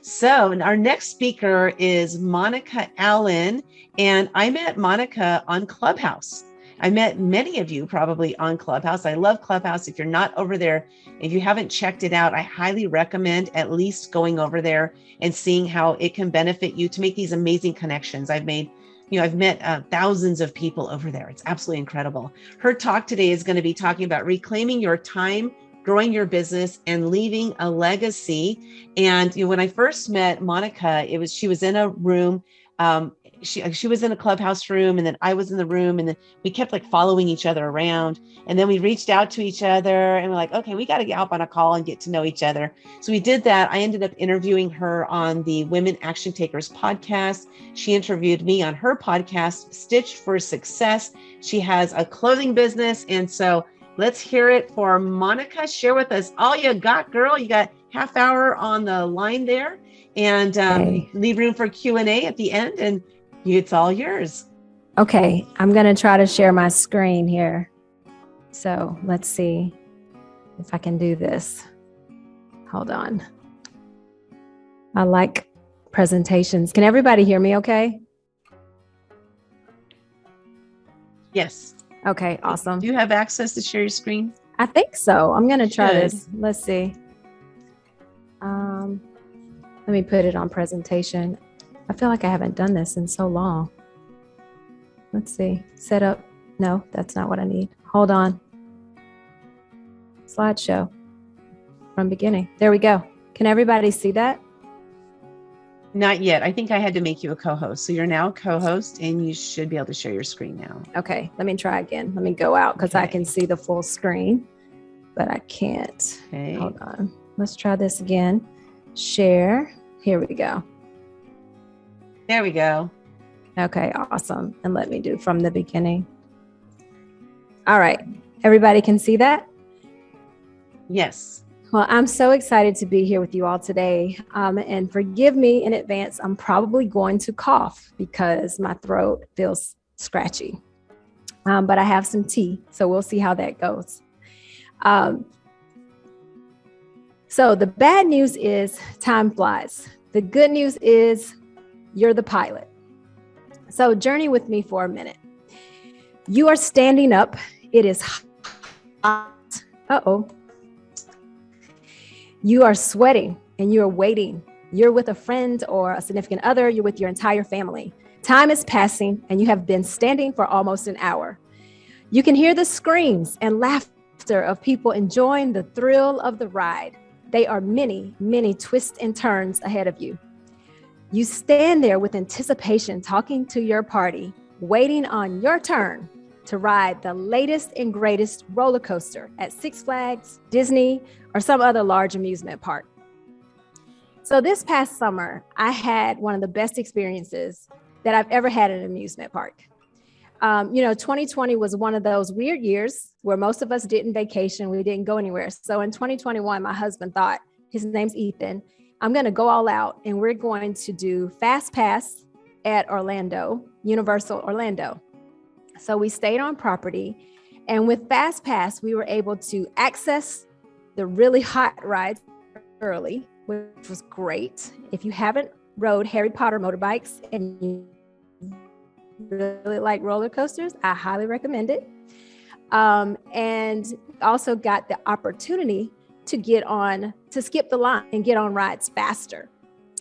So our next speaker is Monica Allen, and I met Monica on Clubhouse. I met many of you probably on Clubhouse. I love Clubhouse. If you're not over there, if you haven't checked it out, I highly recommend at least going over there and seeing how it can benefit you to make these amazing connections. I've met thousands of people over there. It's absolutely incredible. Her talk today is going to be talking about reclaiming your time, growing your business, and leaving a legacy. And when I first met Monica, she was in a room. She was in a Clubhouse room, and then I was in the room, and then we kept like following each other around. And then we reached out to each other, and we're like, okay, we got to get up on a call and get to know each other. So we did that. I ended up interviewing her on the Women Action Takers podcast. She interviewed me on her podcast, Stitched for Success. She has a clothing business, and so let's hear it for Monica. Share with us all you got, girl. You got half hour on the line there, and leave room for Q&A at the end, and it's all yours. Okay, I'm going to try to share my screen here. So let's see if I can do this. Hold on. I like presentations. Can everybody hear me okay? Yes. Okay, awesome. Do you have access to share your screen? I think so. I'm going to try this. Let's see. Let me put it on presentation. I feel like I haven't done this in so long. Let's see. Set up. No, that's not what I need. Hold on. Slideshow from beginning. There we go. Can everybody see that? Not yet. I think I had to make you a co-host. So you're now a co-host, and you should be able to share your screen now. Okay, let me try again. Let me go out because I can see the full screen, but I can't. Okay. Hold on. Let's try this again. Share. Here we go. There we go. Okay, awesome. And let me do from the beginning. All right. Everybody can see that? Yes. Well, I'm so excited to be here with you all today. And forgive me in advance, I'm probably going to cough because my throat feels scratchy. But I have some tea, so we'll see how that goes. So the bad news is time flies. The good news is you're the pilot. So journey with me for a minute. You are standing up. It is hot. Uh-oh. You are sweating and you're waiting. You're with a friend or a significant other. You're with your entire family. Time is passing and you have been standing for almost an hour. You can hear the screams and laughter of people enjoying the thrill of the ride. They are many, many twists and turns ahead of you. You stand there with anticipation, talking to your party, waiting on your turn to ride the latest and greatest roller coaster at Six Flags, Disney, or some other large amusement park. So this past summer, I had one of the best experiences that I've ever had at an amusement park. 2020 was one of those weird years where most of us didn't vacation. We didn't go anywhere. So in 2021, my husband thought, his name's Ethan, I'm going to go all out and we're going to do Fast Pass at Orlando, Universal Orlando. So we stayed on property, and with Fast Pass, we were able to access the really hot rides early, which was great. If you haven't rode Harry Potter motorbikes and you really like roller coasters, I highly recommend it. And also got the opportunity to skip the line and get on rides faster.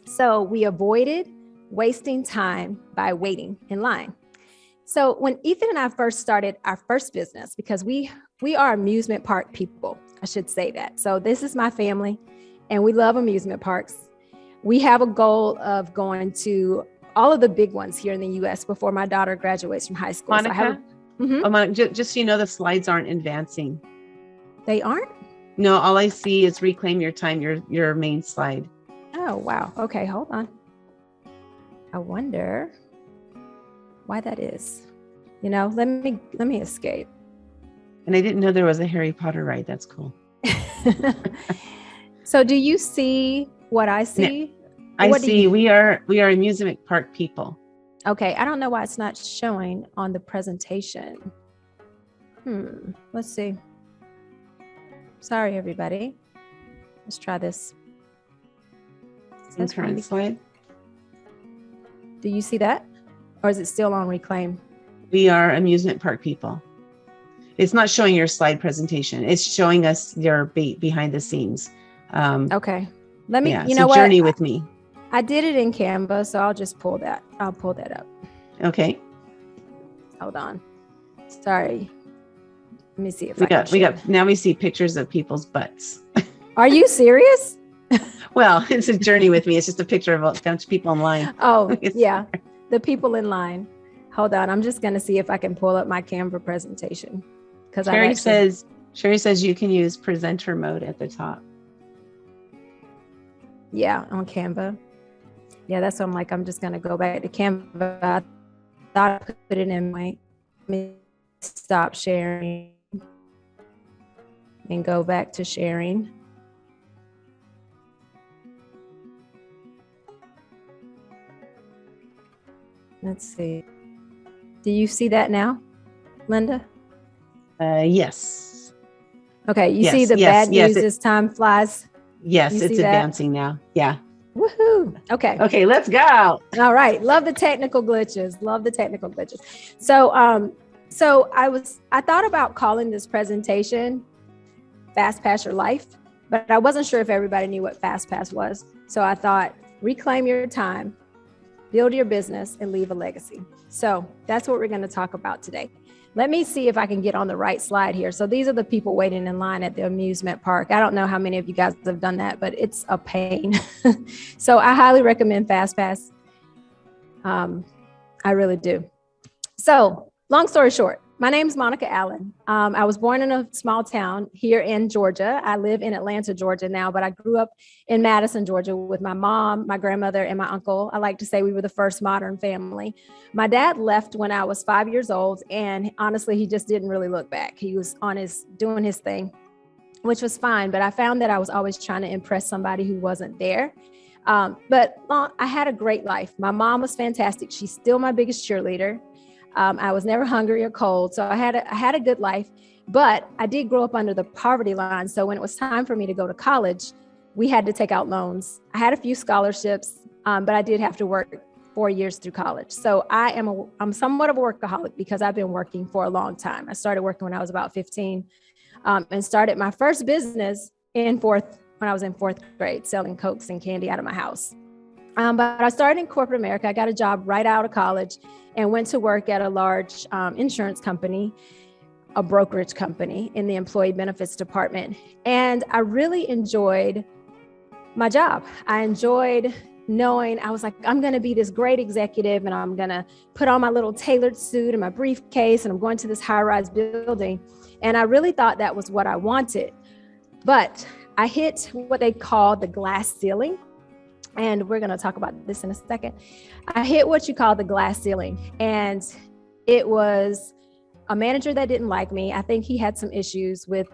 So we avoided wasting time by waiting in line. So when Ethan and I first started our first business, because we are amusement park people, I should say that. So this is my family and we love amusement parks. We have a goal of going to all of the big ones here in the US before my daughter graduates from high school. Monica, Monica, just so you know, the slides aren't advancing. They aren't? No, all I see is reclaim your time, your main slide. Oh, wow. Okay, hold on. I wonder why that is. Let me escape. And I didn't know there was a Harry Potter ride. That's cool. So do you see what I see? I see. We are amusement park people. Okay. I don't know why it's not showing on the presentation. Let's see. Sorry, everybody. Let's try this. Current slide. Do you see that? Or is it still on Reclaim? We are amusement park people. It's not showing your slide presentation. It's showing us your behind the scenes. Okay. Let me, you know what? Journey with me. I did it in Canva, so I'll just pull that. I'll pull that up. Okay. Hold on. Sorry. Let me see if now we see pictures of people's butts. Are you serious? Well, it's a journey with me. It's just a picture of a bunch of people in line. Oh, yeah. The people in line. Hold on. I'm just going to see if I can pull up my Canva presentation. Because Sherry says you can use presenter mode at the top. Yeah, on Canva. Yeah, that's what I'm like. I'm just going to go back to Canva. I thought I put it in my, let me stop sharing and go back to sharing. Let's see. Do you see that now, Linda? Yes. Okay, you see the bad news as time flies? Yes, it's advancing now. Yeah. Woohoo. Okay. Okay, let's go. All right. Love the technical glitches. So, I thought about calling this presentation Fast Pass Your Life, but I wasn't sure if everybody knew what Fast Pass was. So I thought, reclaim your time, build your business, and leave a legacy. So that's what we're going to talk about today. Let me see if I can get on the right slide here. So these are the people waiting in line at the amusement park. I don't know how many of you guys have done that, but it's a pain. So I highly recommend Fast Pass. I really do. So long story short, my name's Monica Allen. I was born in a small town here in Georgia. I live in Atlanta, Georgia now, but I grew up in Madison, Georgia with my mom, my grandmother, and my uncle. I like to say we were the first modern family. My dad left when I was 5 years old, and honestly, he just didn't really look back. He was doing his thing, which was fine, but I found that I was always trying to impress somebody who wasn't there. But I had a great life. My mom was fantastic. She's still my biggest cheerleader. I was never hungry or cold. So I had a good life, but I did grow up under the poverty line. So when it was time for me to go to college, we had to take out loans. I had a few scholarships, but I did have to work 4 years through college. So I'm somewhat of a workaholic because I've been working for a long time. I started working when I was about 15, and started my first business when I was in fourth grade, selling Cokes and candy out of my house. But I started in corporate America. I got a job right out of college and went to work at a large insurance company, a brokerage company in the employee benefits department. And I really enjoyed my job. I enjoyed knowing, I was like, I'm going to be this great executive and I'm going to put on my little tailored suit and my briefcase and I'm going to this high-rise building. And I really thought that was what I wanted. But I hit what they call the glass ceiling. And we're going to talk about this in a second. I hit what you call the glass ceiling. And it was a manager that didn't like me. I think he had some issues with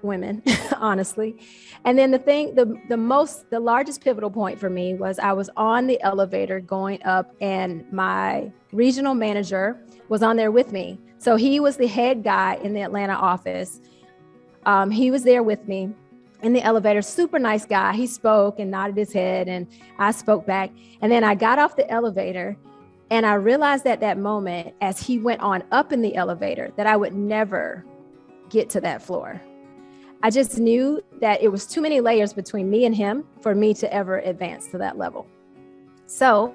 women, honestly. And then the largest pivotal point for me was I was on the elevator going up and my regional manager was on there with me. So he was the head guy in the Atlanta office. He was there with me in the elevator, super nice guy. He spoke and nodded his head and I spoke back. And then I got off the elevator and I realized at that moment, as he went on up in the elevator, that I would never get to that floor. I just knew that it was too many layers between me and him for me to ever advance to that level. So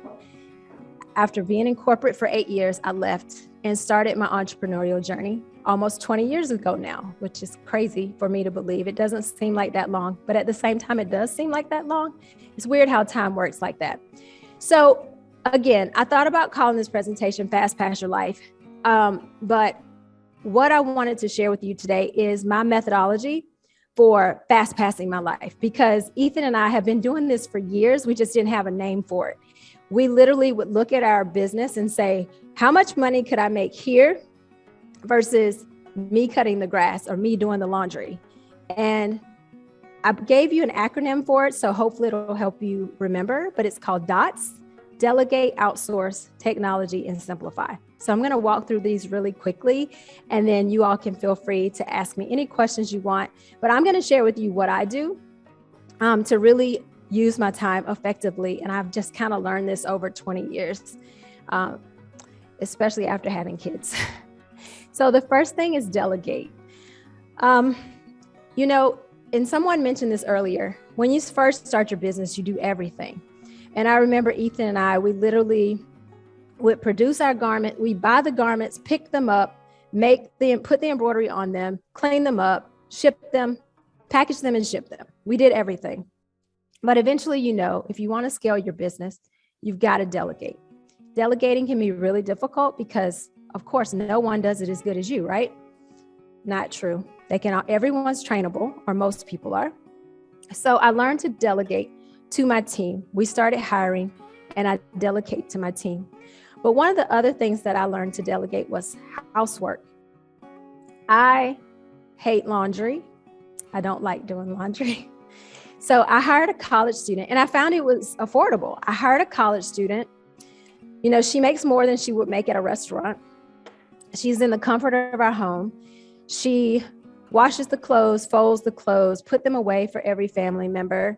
after being in corporate for 8 years, I left and started my entrepreneurial journey almost 20 years ago now, which is crazy for me to believe. It doesn't seem like that long, but at the same time, it does seem like that long. It's weird how time works like that. So again, I thought about calling this presentation Fast Pass Your Life. But what I wanted to share with you today is my methodology for fast passing my life, because Ethan and I have been doing this for years. We just didn't have a name for it. We literally would look at our business and say, how much money could I make here versus me cutting the grass or me doing the laundry? And I gave you an acronym for it, so hopefully it'll help you remember, but it's called DOTS: Delegate, Outsource, Technology, and Simplify. So I'm going to walk through these really quickly, and then you all can feel free to ask me any questions you want. But I'm going to share with you what I do to really use my time effectively. And I've just kind of learned this over 20 years, especially after having kids. So the first thing is delegate. You know, and someone mentioned this earlier, when you first start your business, you do everything. And I remember Ethan and I, we literally would produce our garment. We buy the garments, pick them up, put the embroidery on them, clean them up, ship them, package them and ship them. We did everything. But eventually, you know, if you want to scale your business, you've got to delegate. Delegating can be really difficult because, of course, no one does it as good as you, right? Not true. Everyone's trainable, or most people are. So I learned to delegate to my team. We started hiring and I delegate to my team. But one of the other things that I learned to delegate was housework. I hate laundry. I don't like doing laundry. So I hired a college student and I found it was affordable. I hired a college student. You know, she makes more than she would make at a restaurant. She's in the comfort of our home. She washes the clothes, folds the clothes, put them away for every family member.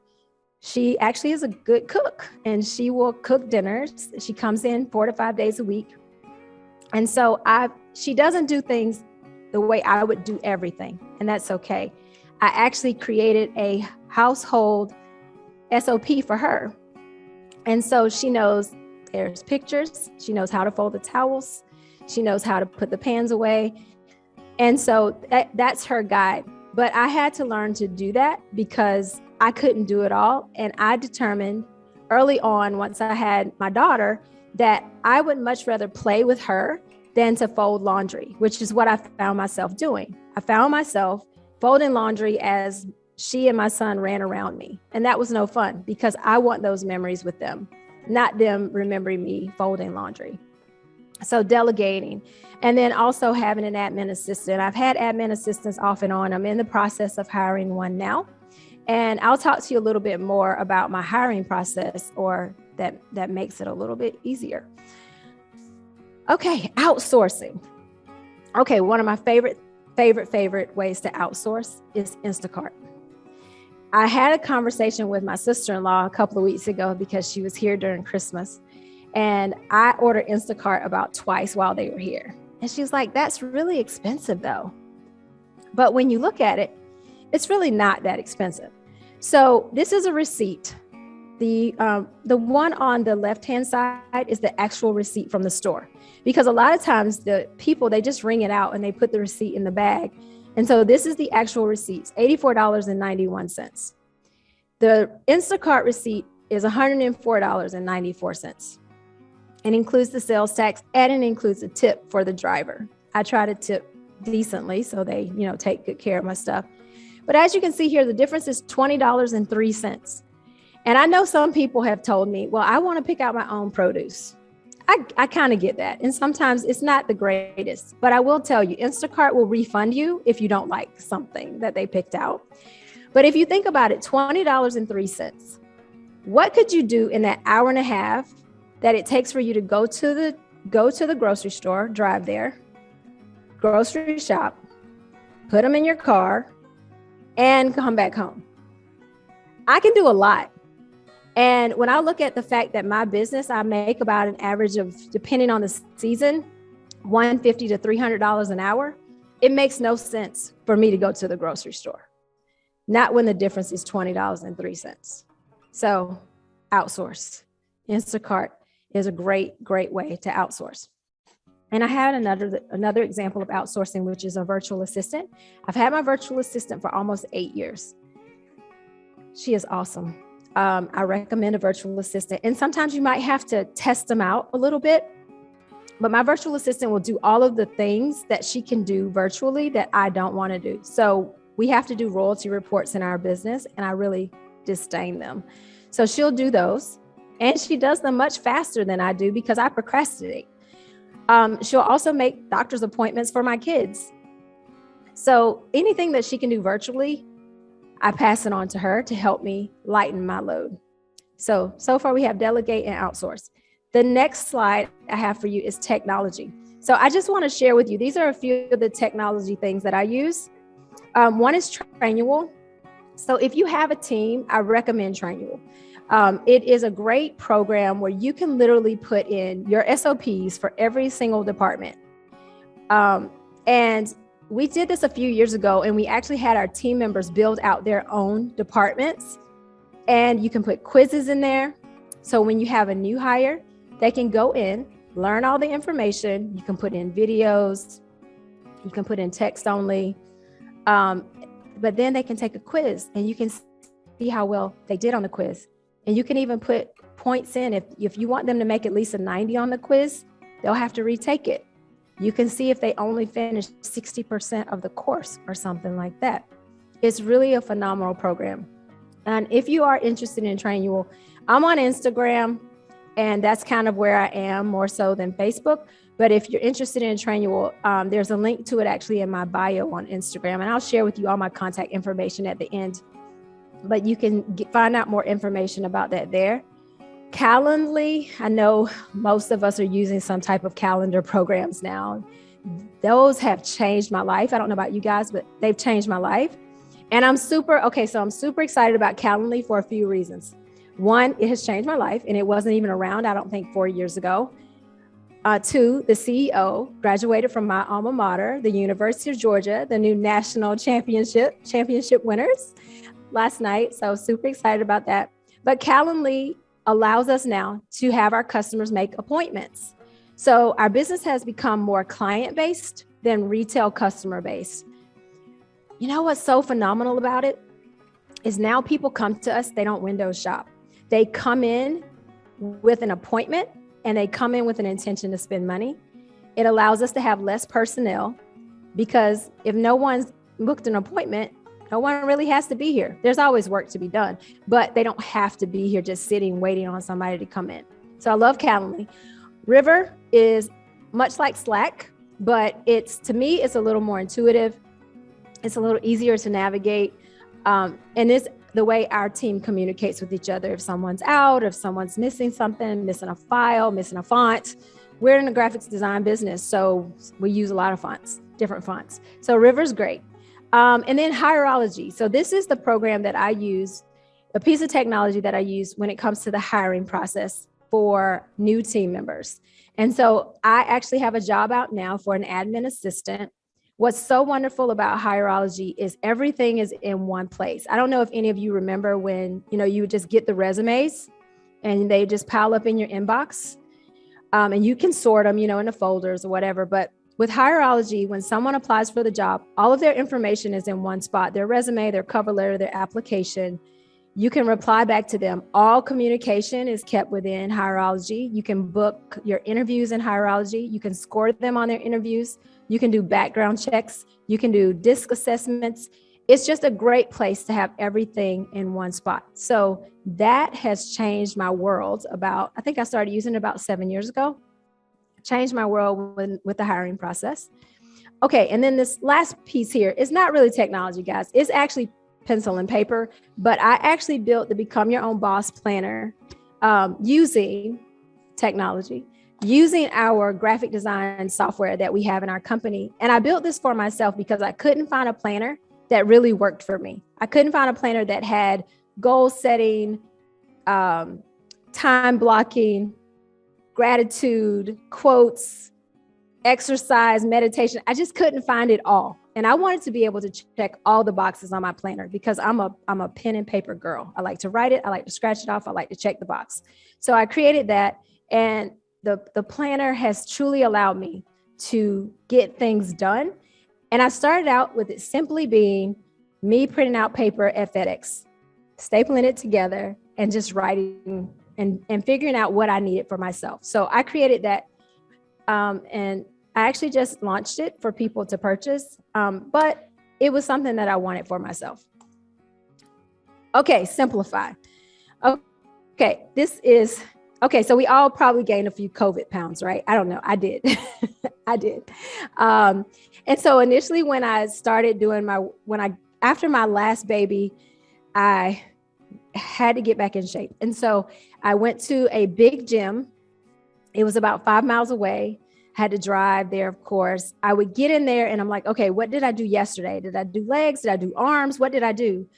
She actually is a good cook and she will cook dinners. She comes in 4 to 5 days a week. And so she doesn't do things the way I would do everything, and that's okay. I actually created a household SOP for her. And so she knows there's pictures. She knows how to fold the towels. She knows how to put the pans away. And so that's her guide. But I had to learn to do that because I couldn't do it all. And I determined early on, once I had my daughter, that I would much rather play with her than to fold laundry, which is what I found myself doing. I found myself folding laundry as she and my son ran around me. And that was no fun because I want those memories with them, not them remembering me folding laundry. So delegating, and then also having an admin assistant. I've had admin assistants off and on. I'm in the process of hiring one now. And I'll talk to you a little bit more about my hiring process, or that makes it a little bit easier. Okay, outsourcing. Okay, one of my favorite ways to outsource is Instacart. I had a conversation with my sister-in-law a couple of weeks ago because she was here during Christmas. And I ordered Instacart about twice while they were here. And she was like, that's really expensive though. But when you look at it, it's really not that expensive. So this is a receipt. The one on the left-hand side is the actual receipt from the store. Because a lot of times the people, they just ring it out and they put the receipt in the bag. And so this is the actual receipts, $84.91. The Instacart receipt is $104.94. It includes the sales tax and it includes a tip for the driver. I try to tip decently so they, take good care of my stuff. But as you can see here, the difference is $20.03. And I know some people have told me, well, I want to pick out my own produce. I kind of get that. And sometimes it's not the greatest, but I will tell you, Instacart will refund you if you don't like something that they picked out. But if you think about it, $20.03, what could you do in that hour and a half that it takes for you to go to the grocery store, drive there, grocery shop, put them in your car, and come back home? I can do a lot. And when I look at the fact that my business, I make about an average of, depending on the season, $150 to $300 an hour, it makes no sense for me to go to the grocery store. Not when the difference is $20.03. So outsource. Instacart is a great way to outsource. And I had another example of outsourcing, which is a virtual assistant. I've had my virtual assistant for almost 8 years. She is awesome. I recommend a virtual assistant. And sometimes you might have to test them out a little bit. But my virtual assistant will do all of the things that she can do virtually that I don't want to do. So we have to do royalty reports in our business, and I really disdain them. So she'll do those. And she does them much faster than I do because I procrastinate. She'll also make doctor's appointments for my kids. So anything that she can do virtually, I pass it on to her to help me lighten my load. So far we have delegate and outsource. The next slide I have for you is technology. So I just want to share with you, these are a few of the technology things that I use. One is Trainual. So if you have a team, I recommend Trainual. It is a great program where you can literally put in your SOPs for every single department. And we did this a few years ago, and we actually had our team members build out their own departments. And you can put quizzes in there. So when you have a new hire, they can go in, learn all the information. You can put in videos, you can put in text only, but then they can take a quiz and you can see how well they did on the quiz. And you can even put points in. If you want them to make at least a 90 on the quiz, they'll have to retake it. You can see if they only finished 60% of the course or something like that. It's really a phenomenal program. And if you are interested in Trainual, I'm on Instagram, and that's kind of where I am more so than Facebook. But if you're interested in Trainual, there's a link to it actually in my bio on Instagram, and I'll share with you all my contact information at the end. But you can find out more information about that there. Calendly, I know most of us are using some type of calendar programs now. Those have changed my life. I don't know about you guys, but they've changed my life. And I'm super excited about Calendly for a few reasons. One, it has changed my life, and it wasn't even around, I don't think, 4 years ago. Two, the CEO graduated from my alma mater, the University of Georgia, the new national championship winners last night. So super excited about that. But Calendly allows us now to have our customers make appointments. So our business has become more client-based than retail customer-based. You know what's so phenomenal about it is now people come to us, they don't window shop. They come in with an appointment and they come in with an intention to spend money. It allows us to have less personnel because if no one's booked an appointment, no one really has to be here. There's always work to be done, but they don't have to be here just sitting, waiting on somebody to come in. So I love Calendly. River is much like Slack, but to me, it's a little more intuitive. It's a little easier to navigate. And it's the way our team communicates with each other. If someone's out, if someone's missing something, missing a file, missing a font. We're in the graphics design business, so we use a lot of fonts, different fonts. So River's great. And then Hireology. So this is the program that I use, a piece of technology that I use when it comes to the hiring process for new team members. And so I actually have a job out now for an admin assistant. What's so wonderful about Hireology is everything is in one place. I don't know if any of you remember when, you would just get the resumes and they just pile up in your inbox, and you can sort them, in the folders or whatever. But with Hireology, when someone applies for the job, all of their information is in one spot, their resume, their cover letter, their application. You can reply back to them. All communication is kept within Hireology. You can book your interviews in Hireology. You can score them on their interviews. You can do background checks. You can do DISC assessments. It's just a great place to have everything in one spot. So that has changed my world I think I started using it about 7 years ago. Changed my world with the hiring process. Okay, and then this last piece here is not really technology, guys. It's actually pencil and paper, but I actually built the Become Your Own Boss planner using technology, using our graphic design software that we have in our company. And I built this for myself because I couldn't find a planner that really worked for me. I couldn't find a planner that had goal setting, time blocking, gratitude, quotes, exercise, meditation. I just couldn't find it all. And I wanted to be able to check all the boxes on my planner because I'm a pen and paper girl. I like to write it. I like to scratch it off. I like to check the box. So I created that. And the planner has truly allowed me to get things done. And I started out with it simply being me printing out paper at FedEx, stapling it together and just writing and figuring out what I needed for myself. So I created that. And I actually just launched it for people to purchase, but it was something that I wanted for myself. Okay, simplify. Okay, so we all probably gained a few COVID pounds, right? I don't know, I did. I did. And so initially when I started doing after my last baby, I had to get back in shape. And so I went to a big gym. It was about 5 miles away. Had to drive there, of course. I would get in there and I'm like, okay, what did I do yesterday? Did I do legs? Did I do arms? What did I do?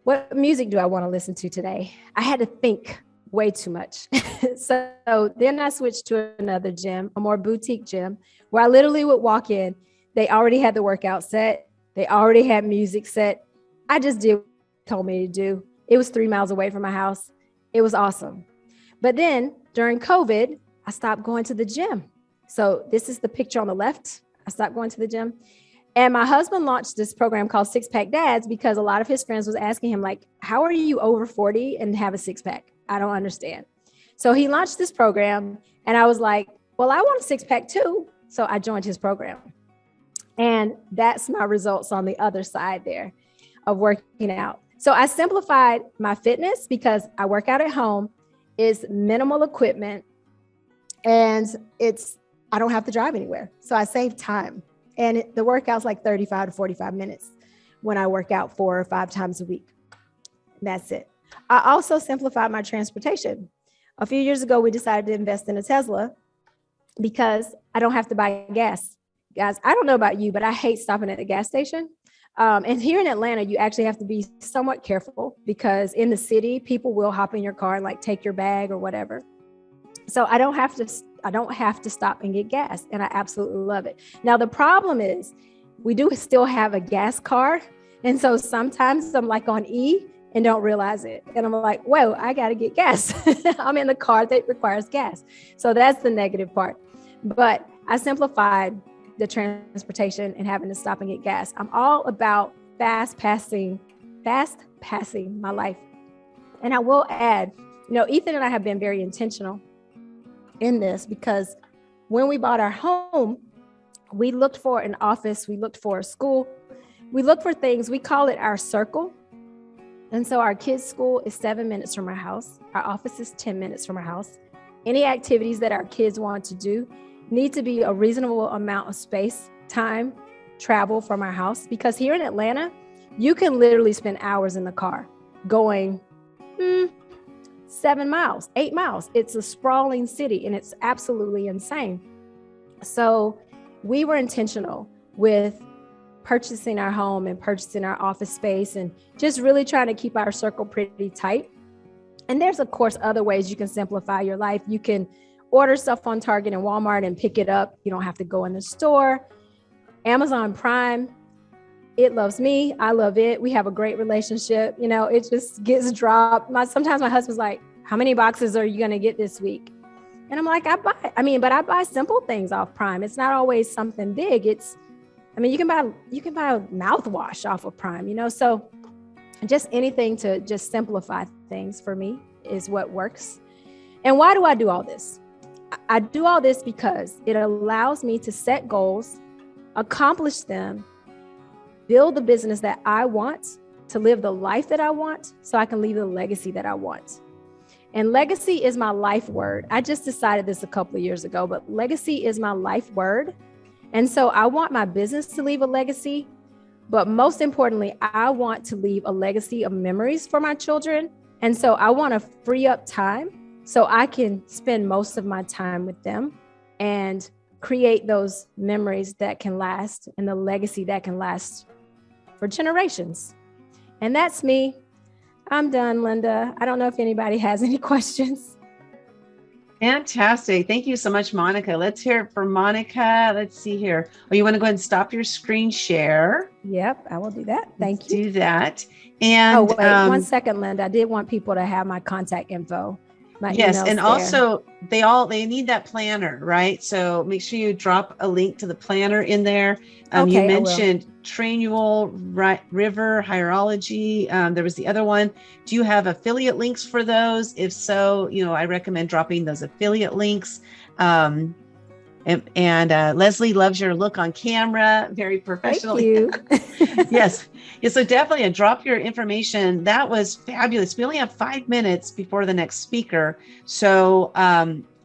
What music do I want to listen to today? I had to think way too much. So then I switched to another gym, a more boutique gym, where I literally would walk in. They already had the workout set. They already had music set. I just did what they told me to do. It was 3 miles away from my house. It was awesome. But then during COVID, I stopped going to the gym. So this is the picture on the left. I stopped going to the gym. And my husband launched this program called Six Pack Dads because a lot of his friends was asking him, like, how are you over 40 and have a six pack? I don't understand. So he launched this program and I was like, well, I want a six pack too. So I joined his program. And that's my results on the other side there of working out. So I simplified my fitness because I work out at home. It's minimal equipment and I don't have to drive anywhere. So I save time. And the workout's like 35 to 45 minutes when I work out 4 or 5 times a week. That's it. I also simplified my transportation. A few years ago, we decided to invest in a Tesla because I don't have to buy gas. Guys, I don't know about you, but I hate stopping at the gas station. And here in Atlanta, you actually have to be somewhat careful because in the city, people will hop in your car and like take your bag or whatever. So I don't have to stop and get gas. And I absolutely love it. Now, the problem is we do still have a gas card. And so sometimes I'm like on E and don't realize it. And I'm like, whoa, I got to get gas. I'm in the car that requires gas. So that's the negative part. But I simplified the transportation and having to stop and get gas. I'm all about fast passing my life. And I will add, Ethan and I have been very intentional in this because when we bought our home, we looked for an office, we looked for a school, we looked for things, we call it our circle. And so our kids' school is 7 minutes from our house. Our office is 10 minutes from our house. Any activities that our kids want to do need to be a reasonable amount of space, time, travel from our house. Because here in Atlanta, you can literally spend hours in the car going 7 miles, 8 miles. It's a sprawling city and it's absolutely insane. So we were intentional with purchasing our home and purchasing our office space and just really trying to keep our circle pretty tight. And there's, of course, other ways you can simplify your life. You can order stuff on Target and Walmart and pick it up. You don't have to go in the store. Amazon Prime, it loves me. I love it. We have a great relationship. It just gets dropped. Sometimes my husband's like, how many boxes are you going to get this week? And I'm like, but I buy simple things off Prime. It's not always something big. You can buy a mouthwash off of Prime, so just anything to just simplify things for me is what works. And why do I do all this? I do all this because it allows me to set goals, accomplish them, build the business that I want, to live the life that I want, so I can leave the legacy that I want. And legacy is my life word. I just decided this a couple of years ago, but legacy is my life word. And so I want my business to leave a legacy, but most importantly, I want to leave a legacy of memories for my children. And so I want to free up time so I can spend most of my time with them and create those memories that can last and the legacy that can last for generations. And that's me. I'm done, Linda. I don't know if anybody has any questions. Fantastic. Thank you so much, Monica. Let's hear it for Monica. Let's see here. Oh, you want to go ahead and stop your screen share? Yep, I will do that. Thank you. Do that. And wait, 1 second, Linda. I did want people to have my contact info. Yes, and there. Also they need that planner, right? So make sure you drop a link to the planner in there. You mentioned Trainual, River, Hierology. There was the other one. Do you have affiliate links for those? If so, I recommend dropping those affiliate links. And Leslie loves your look on camera, very professional. Thank you. Yes. Yeah, so definitely drop your information. That was fabulous. We only have 5 minutes before the next speaker. So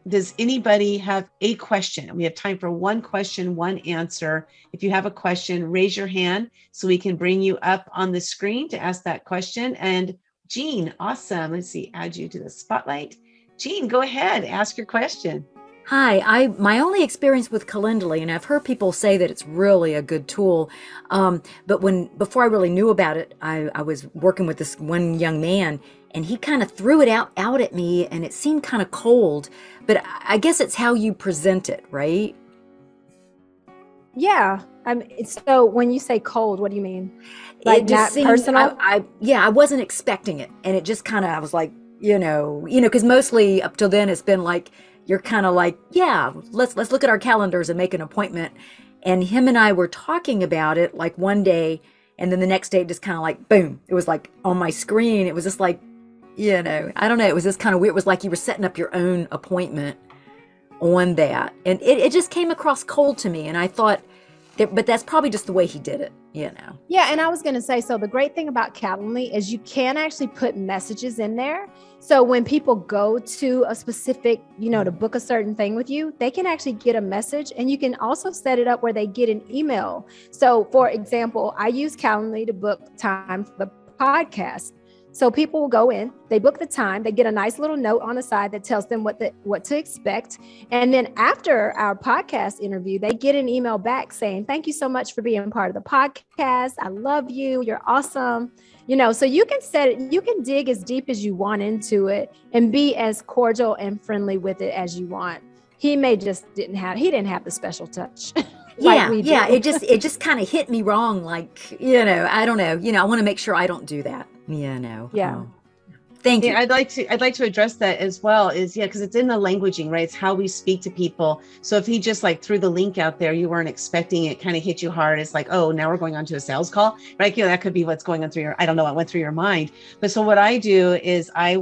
does anybody have a question? We have time for one question, one answer. If you have a question, raise your hand so we can bring you up on the screen to ask that question. And Jean, awesome. Let's see, add you to the spotlight. Jean, go ahead, ask your question. Hi, my only experience with Calendly, and I've heard people say that it's really a good tool. But before I really knew about it, I was working with this one young man, and he kind of threw it out at me, and it seemed kind of cold. But I guess it's how you present it, right? Yeah. So when you say cold, what do you mean? Like It just not seemed personal? I wasn't expecting it, and it just kind of I was like, because mostly up till then it's been like you're kind of like, yeah, let's look at our calendars and make an appointment. And him and I were talking about it like one day, and then the next day it just kind of like boom, it was like on my screen. It was just like, I don't know. It was just kind of weird. It was like you were setting up your own appointment on that, and it just came across cold to me. And I thought, but that's probably just the way he did it. Yeah, and I was going to say, so the great thing about Calendly is you can actually put messages in there. So when people go to a specific, to book a certain thing with you, they can actually get a message, and you can also set it up where they get an email. So for example, I use Calendly to book time for the podcast. So people will go in, they book the time, they get a nice little note on the side that tells them what to expect. And then after our podcast interview, they get an email back saying, thank you so much for being part of the podcast. I love you. You're awesome. So you can you can dig as deep as you want into it and be as cordial and friendly with it as you want. He didn't have the special touch. Like we do. It just kind of hit me wrong. Like, I don't know, I want to make sure I don't do that, Yeah. Thank you. Yeah, I'd like to address that as well because it's in the languaging, right? It's how we speak to people. So if he just like threw the link out there, you weren't expecting it, kind of hit you hard. It's like, oh, now we're going on to a sales call, right? That could be what's going on I don't know what went through your mind. But so what I do is I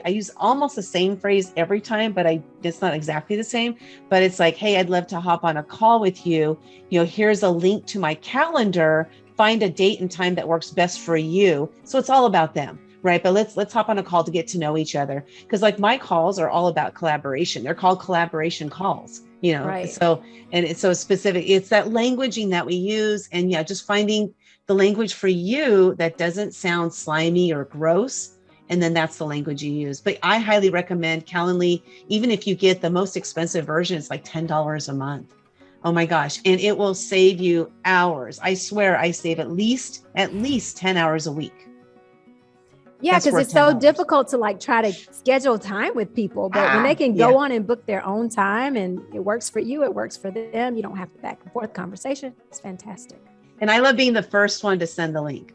use almost the same phrase every time, but it's not exactly the same, but it's like, hey, I'd love to hop on a call with you. Here's a link to my calendar, find a date and time that works best for you. So it's all about them. Right. But let's hop on a call to get to know each other. Because like my calls are all about collaboration. They're called collaboration calls, Right. So, and it's so specific. It's that languaging that we use. And just finding the language for you that doesn't sound slimy or gross. And then that's the language you use. But I highly recommend Calendly. Even if you get the most expensive version, it's like $10 a month. Oh my gosh. And it will save you hours. I swear I save at least 10 hours a week. Yeah, because it's so difficult to like try to schedule time with people. But when they can go on and book their own time and it works for you, it works for them. You don't have to back and forth conversation. It's fantastic. And I love being the first one to send the link.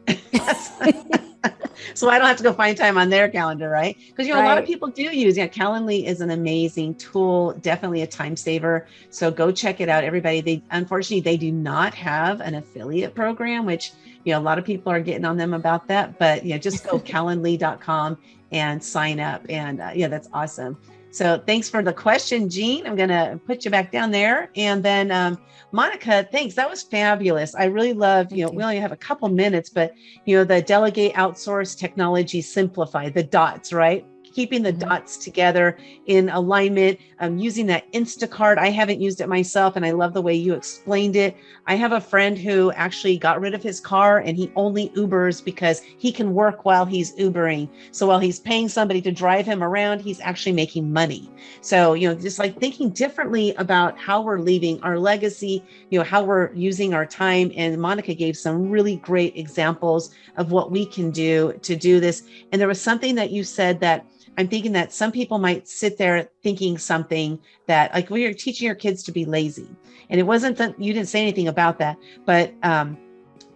So I don't have to go find time on their calendar, right? Because, a lot of people do use, Calendly is an amazing tool, definitely a time saver. So go check it out, everybody. Unfortunately, they do not have an affiliate program, which, a lot of people are getting on them about that. But, just go calendly.com and sign up. And that's awesome. So thanks for the question, Jean. I'm going to put you back down there. And then Monica, thanks. That was fabulous. I really loved, we only have a couple minutes, but, the Delegate, Outsource, Technology, Simplify, the dots, right? Keeping the dots together in alignment, using that Instacart. I haven't used it myself, and I love the way you explained it. I have a friend who actually got rid of his car, and he only Ubers because he can work while he's Ubering. So while he's paying somebody to drive him around, he's actually making money. So, just like thinking differently about how we're leaving our legacy, how we're using our time. And Monica gave some really great examples of what we can do to do this. And there was something that you said that I'm thinking that some people might sit there thinking something that like we are teaching your kids to be lazy. And it wasn't that you didn't say anything about that. But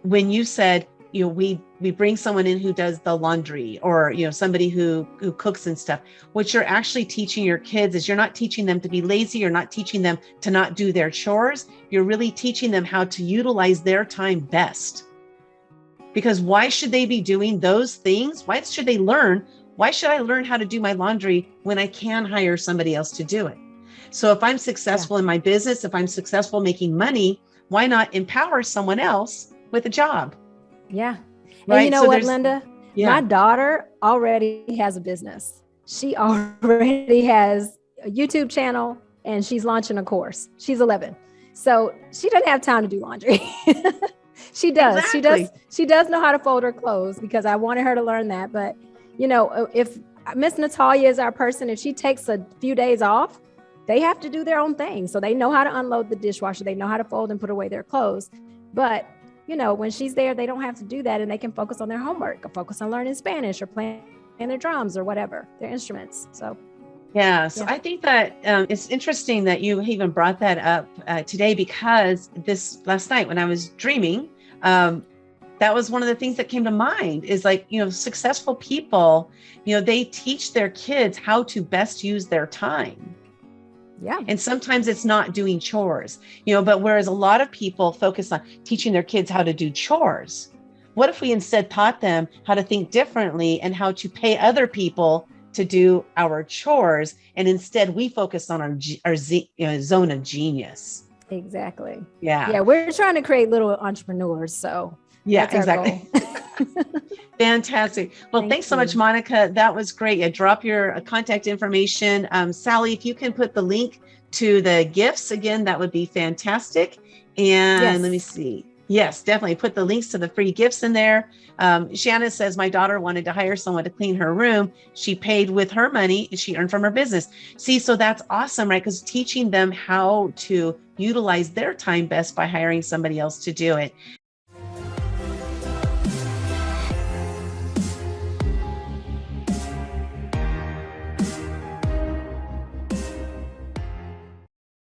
when you said, we bring someone in who does the laundry or, somebody who cooks and stuff, what you're actually teaching your kids is you're not teaching them to be lazy. You're not teaching them to not do their chores. You're really teaching them how to utilize their time best. Because why should they be doing those things? Why should I learn how to do my laundry when I can hire somebody else to do it? So if I'm successful in my business, if I'm successful making money, why not empower someone else with a job? Yeah. Right? And you know So what, Linda? Yeah. My daughter already has a business. She already has a YouTube channel and she's launching a course. She's 11. So she doesn't have time to do laundry. She does. Exactly. She does know how to fold her clothes because I wanted her to learn that. But, if Miss Natalia is our person, if she takes a few days off, they have to do their own thing. So they know how to unload the dishwasher. They know how to fold and put away their clothes. But, when she's there, they don't have to do that, and they can focus on their homework or focus on learning Spanish or playing their drums or whatever, their instruments. So yeah, so I think that it's interesting that you even brought that up today, because this last night when I was dreaming, that was one of the things that came to mind is like, successful people, they teach their kids how to best use their time. Yeah. And sometimes it's not doing chores, but whereas a lot of people focus on teaching their kids how to do chores, what if we instead taught them how to think differently and how to pay other people to do our chores? And instead we focus on our zone of genius. Exactly. Yeah. Yeah. We're trying to create little entrepreneurs. So yeah, exactly. Fantastic. Well, thanks so much, Monica. That was great. Yeah, drop your contact information. Sally, if you can put the link to the gifts again, that would be fantastic. And let me see. Yes, definitely put the links to the free gifts in there. Shanna says, my daughter wanted to hire someone to clean her room. She paid with her money and she earned from her business. See, so that's awesome, right? Because teaching them how to utilize their time best by hiring somebody else to do it.